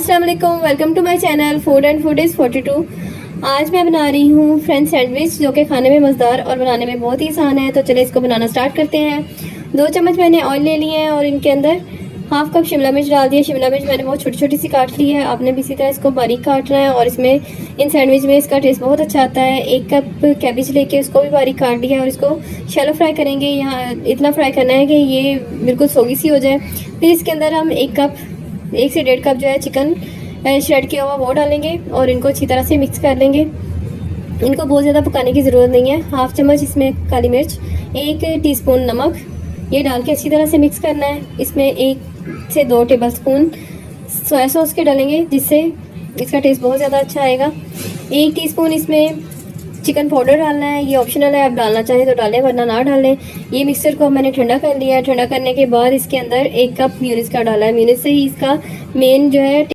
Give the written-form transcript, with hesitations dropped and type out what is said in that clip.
अस्सलाम वालेकुम, welcome to my channel food and food is 42। आज मैं बना रही हूँ फ्रेंच सैंडविच, जो कि खाने में मज़ेदार और बनाने में बहुत ही आसान है। तो चलिए इसको बनाना स्टार्ट करते हैं। 2 चम्मच मैंने ऑयल ले लिए हैं और इनके अंदर हाफ कप शिमला मिर्च डाल दिया। शिमला मिर्च मैंने बहुत छोटी छोटी सी काट ली है, आपने भी इसी तरह इसको बारीक काटना है और इसमें इन सैंडविच में इसका टेस्ट बहुत अच्छा आता है। 1 कप कैबेज लेके उसको भी बारीक काट लिया है और इसको शैलो फ्राई करेंगे। यहाँ इतना फ्राई करना है कि ये बिल्कुल सोगी सी हो जाए। फिर इसके अंदर हम 1 से 1.5 कप जो है चिकन श्रेड किया हुआ वो डालेंगे और इनको अच्छी तरह से मिक्स कर लेंगे। इनको बहुत ज़्यादा पकाने की ज़रूरत नहीं है। हाफ चम्मच इसमें काली मिर्च, 1 टीस्पून नमक, ये डाल के अच्छी तरह से मिक्स करना है। इसमें 1 से 2 टेबलस्पून सोया सॉस के डालेंगे, जिससे इसका टेस्ट बहुत ज़्यादा अच्छा आएगा। 1 टीस्पून इसमें चिकन पाउडर डालना है, ये ऑप्शनल है, आप डालना चाहें तो डालें वरना ना डालें। ये मिक्सचर को मैंने ठंडा कर लिया है। ठंडा करने के बाद इसके अंदर 1 कप म्यूनिस का डाला है। म्यूनिस से ही इसका मेन जो है